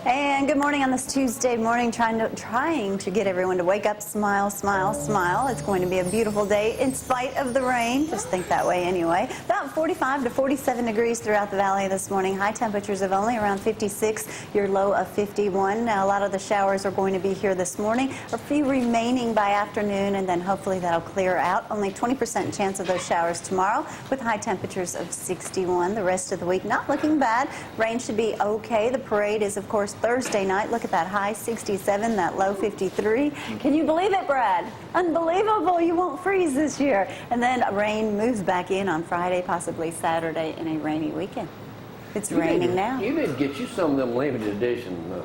And good morning on this Tuesday morning, trying to get everyone to wake up, smile, smile, smile. It's going to be a beautiful day in spite of the rain. Just think that way anyway. About 45 to 47 degrees throughout the valley this morning. High temperatures of only around 56, your low of 51. Now, a lot of the showers are going to be here this morning. A few remaining by afternoon, and then hopefully that'll clear out. Only 20% chance of those showers tomorrow with high temperatures of 61. The rest of the week not looking bad. Rain should be okay. The parade is, of course, Thursday night. Look at that high 67, that low 53. Can you believe it, Brad? Unbelievable. You won't freeze this year. And then rain moves back in on Friday, possibly Saturday, in a rainy weekend. It's raining now. You need to get you some of them limited edition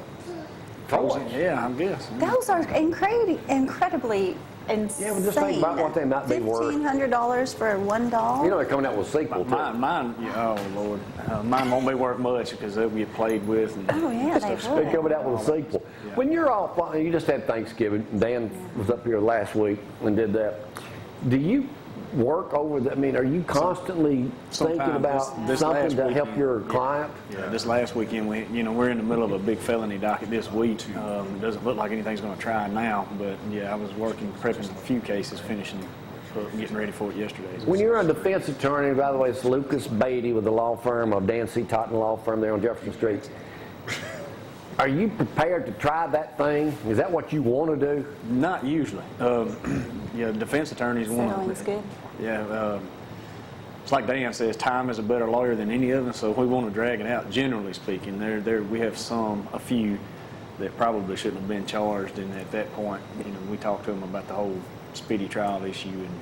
toys. Yeah, I guess. Those are incredibly insane. Yeah, well, just think about what they might be worth. $1,500 for one doll. You know they're coming out with a sequel too. Mine, oh Lord, mine won't be worth much because they'll get played with. And Oh yeah, they They're would. coming out with a sequel. Yeah. When you're off, you just had Thanksgiving. Dan was up here last week and did that. Do you work over that? I mean, are you constantly thinking about this something last to help weekend, your client? Yeah, this last weekend, we're in the middle of a big felony docket this week. It doesn't look like anything's going to try now, but yeah, I was working, prepping a few cases, finishing, getting ready for it yesterday. When you're a defense attorney, by the way, it's Lucas Beaty with the law firm of Dan C. Totten Law Firm there on Jefferson Street. Are you prepared to try that thing? Is that what you want to do? Not usually. Yeah, defense attorneys want Settling's good. Yeah, it's like Dan says, time is a better lawyer than any of them, so we want to drag it out, generally speaking. We have a few that probably shouldn't have been charged, and at that point, we talk to them about the whole speedy trial issue, and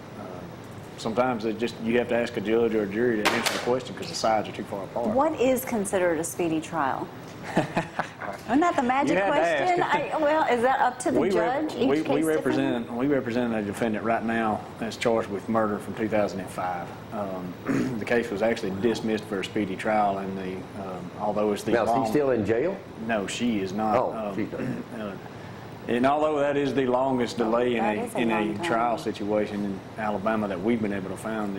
sometimes you have to ask a judge or a jury to answer the question because the sides are too far apart. What is considered a speedy trial? Isn't that the magic question? Well, is that up to the judge? Each case we represent a defendant right now that's charged with murder from 2005. The case was actually dismissed for a speedy trial, and although it's the Now, is he still in jail? No, she is not. Oh, she's done. And although that is the longest delay in long a time. trial situation in Alabama that we've been able to find,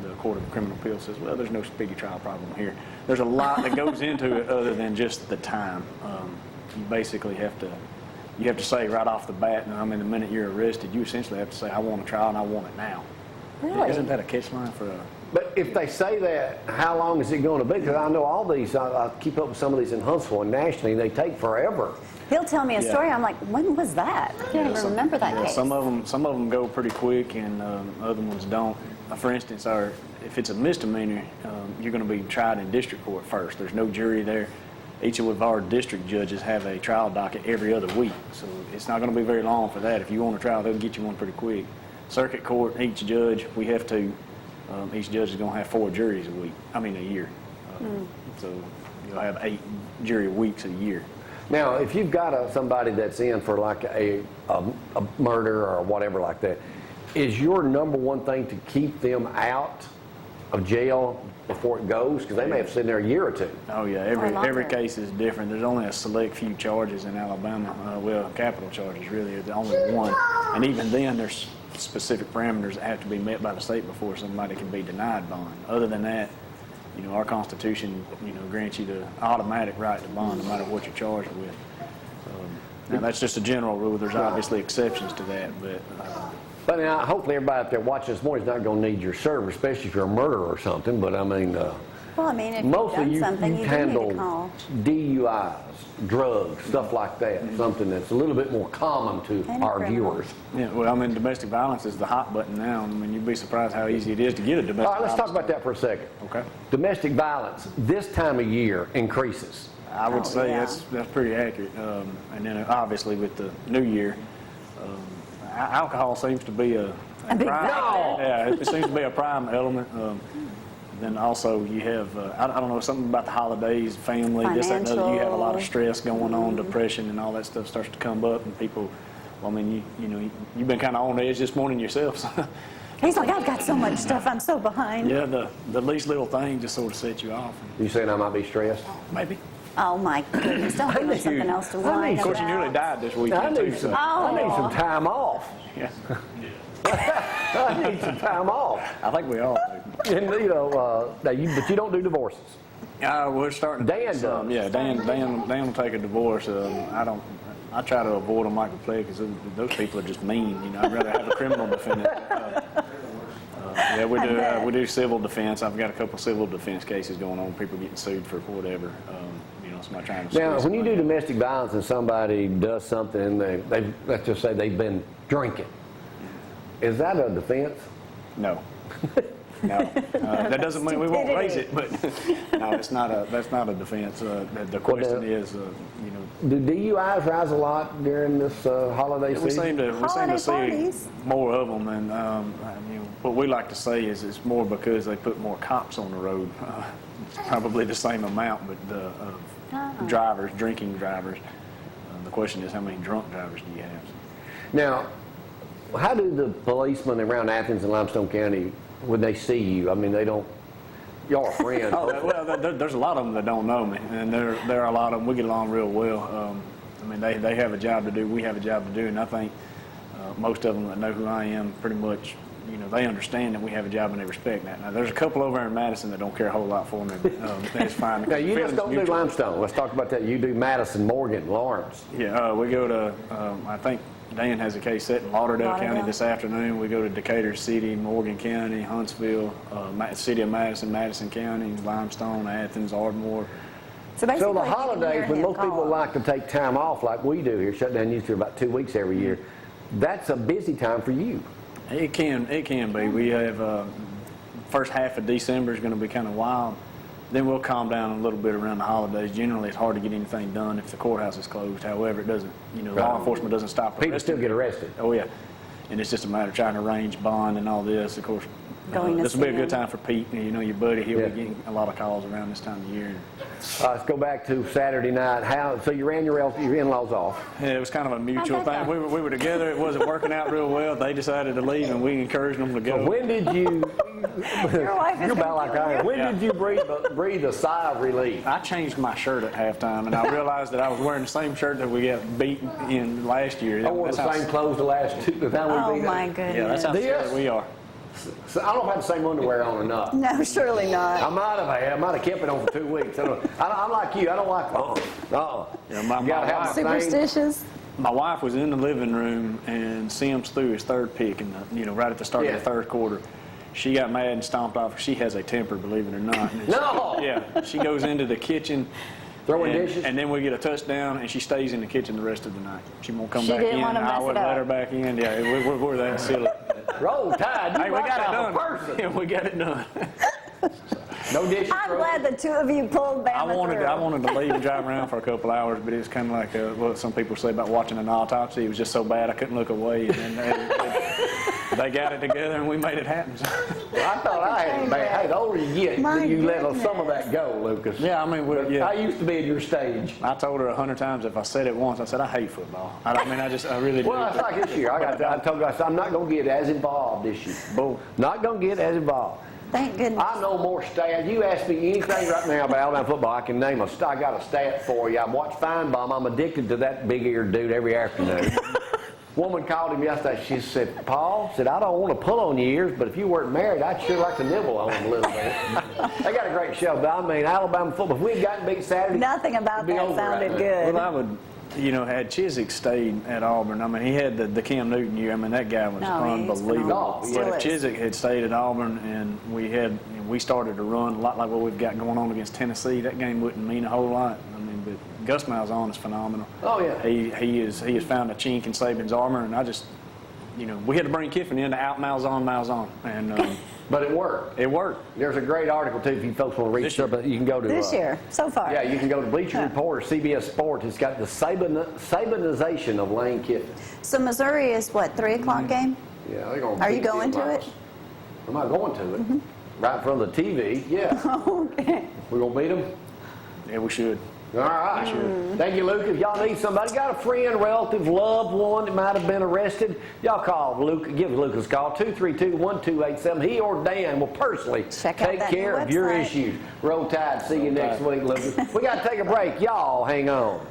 the Court of Criminal Appeals says, well, there's no speedy trial problem here. There's a lot that goes into it other than just the time. You basically have to say right off the bat, and the minute you're arrested, you essentially have to say, I want a trial and I want it now. Really? Isn't that a catch line for a... But if they say that, how long is it going to be? Because I know all these, I keep up with some of these in Huntsville and nationally, and they take forever. He'll tell me a story. I'm like, when was that? I can't even remember that case. Some of them go pretty quick, and other ones don't. For instance, if it's a misdemeanor, you're going to be tried in district court first. There's no jury there. Each of our district judges have a trial docket every other week, so it's not going to be very long for that. If you want a trial, they'll get you one pretty quick. Circuit court, each judge, each judge is going to have 4 juries a year. So you'll have 8 jury weeks a year. Now, if you've got somebody that's in for like a murder or whatever like that, is your number one thing to keep them out of jail before it goes? Because they may have to sit there a year or two. Oh yeah, every case is different. There's only a select few charges in Alabama. Capital charges really are the only one, and even then there's specific parameters that have to be met by the state before somebody can be denied bond. Other than that, our Constitution, grants you the automatic right to bond no matter what you're charged with. Now that's just a general rule. There's obviously exceptions to that, But now, hopefully everybody out there watching this morning is not going to need your service, especially if you're a murderer or something. But if mostly you've done something, you you do handle need to call. DUIs, drugs, stuff like that. Something that's a little bit more common to And our criminal. viewers. Yeah, domestic violence is the hot button now. You'd be surprised how easy it is to get a domestic All right, let's talk violence. about that for a second. Okay. Domestic violence this time of year increases. I would say yeah. that's pretty accurate. And then obviously with the new year, alcohol seems to be a big prime. factor. Yeah, it seems to be a prime element. Then also you have, I don't know, something about the holidays, family, this, that, and the other. You have a lot of stress going on, depression, and all that stuff starts to come up, and people, you've been kind of on edge this morning yourself. So. He's like, I've got so much stuff. I'm so behind. Yeah, the least little thing just sort of sets you off. You saying I might be stressed? Maybe. Oh my goodness! Don't give us something else to whine Of course, you about. nearly died this I weekend too. need some, So. I need some time off. Yeah. I need some time off. I think we all do. And, but you don't do divorces. We're starting to Dan get some. does. Yeah, Dan will take a divorce. I try to avoid them like the plague because those people are just mean. You know, I'd rather have a criminal defendant. Yeah, we do civil defense. I've got a couple of civil defense cases going on. People getting sued for whatever. You know, somebody trying to. Now, when you do domestic violence and somebody does something and they let's just say they've been drinking, is that a defense? No. No, that doesn't mean we won't raise it, but no, that's not a defense. The question is, you know, Do DUIs rise a lot during this holiday we season? seem to Holiday see parties. more of them, and you know, what we like to say is it's more because they put more cops on the road. It's probably the same amount, but the drivers, drinking drivers. The question is, how many drunk drivers do you have? Now, how do the policemen around Athens and Limestone County, when they see you, I mean, they don't, y'all are friends. Well, there's a lot of them that don't know me, and there are a lot of them. We get along real well. I mean, they have a job to do. We have a job to do, and I think most of them that know who I am pretty much, you know, they understand that we have a job and they respect that. Now, there's a couple over in Madison that don't care a whole lot for me, but it's fine. Now, you just don't do Mutual. Limestone. Let's talk about that. You do Madison, Morgan, Lawrence. Yeah, we go to, I think Dan has a case set in Lauderdale County this afternoon. We go to Decatur City, Morgan County, Huntsville, City of Madison, Madison County, Limestone, Athens, Ardmore. So So basically, the you can holidays, hear when him most people call. like to take time off like we do here, shut down usually about 2 weeks every year, that's a busy time for you. It can be. We have first half of December is going to be kind of wild. Then we'll calm down a little bit around the holidays. Generally, it's hard to get anything done if the courthouse is closed. However, it doesn't. You know, law enforcement doesn't stop. People still get arrested. Oh yeah, and it's just a matter of trying to arrange bond and all this. Of course, Going to this will be a see good him. time for Pete. You know, your buddy. He'll Yeah. be getting a lot of calls around this time of year. Let's go back to Saturday night. So you ran your in-laws off. Yeah, it was kind of a mutual How'd that thing. go? We were together. It wasn't working out real well. They decided to leave, and we encouraged them to go. When did you? Your wife is You're about gonna like kill I you. am. When did you breathe a sigh of relief? I changed my shirt at halftime, and I realized that I was wearing the same shirt that we got beat in last year. I wore the That's how- same clothes the last the time Oh we beat my them. goodness. Yeah, that's how This? silly we are. So I don't know if I had the same underwear on or not. No, surely not. I might have had. I might have kept it on for 2 weeks. I'm like you. I don't like. Yeah, my You gotta have wife- the same- Superstitious. My wife was in the living room, and Sims threw his third pick, right at the start of the third quarter. She got mad and stomped off. She has a temper, believe it or not. And No. Yeah, she goes into the kitchen. Throwing and, dishes? And then we get a touchdown, and she stays in the kitchen the rest of the night. She won't come She back didn't in. wanna I mess it wouldn't let up. her back in. Yeah, we're that silly. Roll Tide. You Hey, we rock got it out done. a person. Yeah, we got it done. No dishes. I'm thrown. glad the two of you pulled I Bama wanted through. to leave and drive around for a couple hours, but it was kind of like what some people say about watching an autopsy. It was just so bad I couldn't look away, and then they got it together, and we made it happen. I thought I had it bad. Hey, the older you get, My you let goodness. some of that go, Lucas. Yeah, I mean, I used to be at your stage. I told her 100 times if I said it once, I said I hate football. I really do. Well, it's like this year. I told you, I said, I'm not going to get as involved this year. Bull. Not going to get as involved. Thank goodness. I know more stats. You ask me anything right now about Alabama football, I can name I got a stat for you. I watched Feinbaum. I'm addicted to that big-eared dude every afternoon. Woman called him yesterday. She said, Paul, I don't want to pull on your ears, but if you weren't married, I'd sure like to nibble on them a little bit. They got a great show, but I mean, Alabama football, if we had gotten beat Saturday, Nothing about it'd be that over sounded right good. Well, I would, had Chiswick stayed at Auburn, I mean, he had the Cam Newton year. I mean, that guy was No, he was unbelievable. phenomenal. But Still if is. Chiswick had stayed at Auburn and we started to run a lot like what we've got going on against Tennessee, that game wouldn't mean a whole lot. I mean, but Gus Malzahn is phenomenal. Oh, yeah. He has found a chink in Saban's armor, and I just, we had to bring Kiffin in to out Malzahn, and but it worked. it worked. There's a great article, too, if you folks want to read This stuff, but you can go to... This year, so far. Yeah, you can go to Bleacher Report or CBS Sports. It's got the Sabanization of Lane Kiffin. So Missouri is what, 3 o'clock game? Yeah, they're going to Are you going to it? Am I going to it? Right in front of the TV, yeah. Okay. We're going to beat them? Yeah, we should. All right. Thank you, Luke. If y'all need somebody, got a friend, relative, loved one that might have been arrested, y'all call Luke. Give Lucas a call, 232-1287. He or Dan will personally Check out take that care new of your website. issues. Roll Tide. See you next week, Lucas. We got to take a break. Y'all hang on.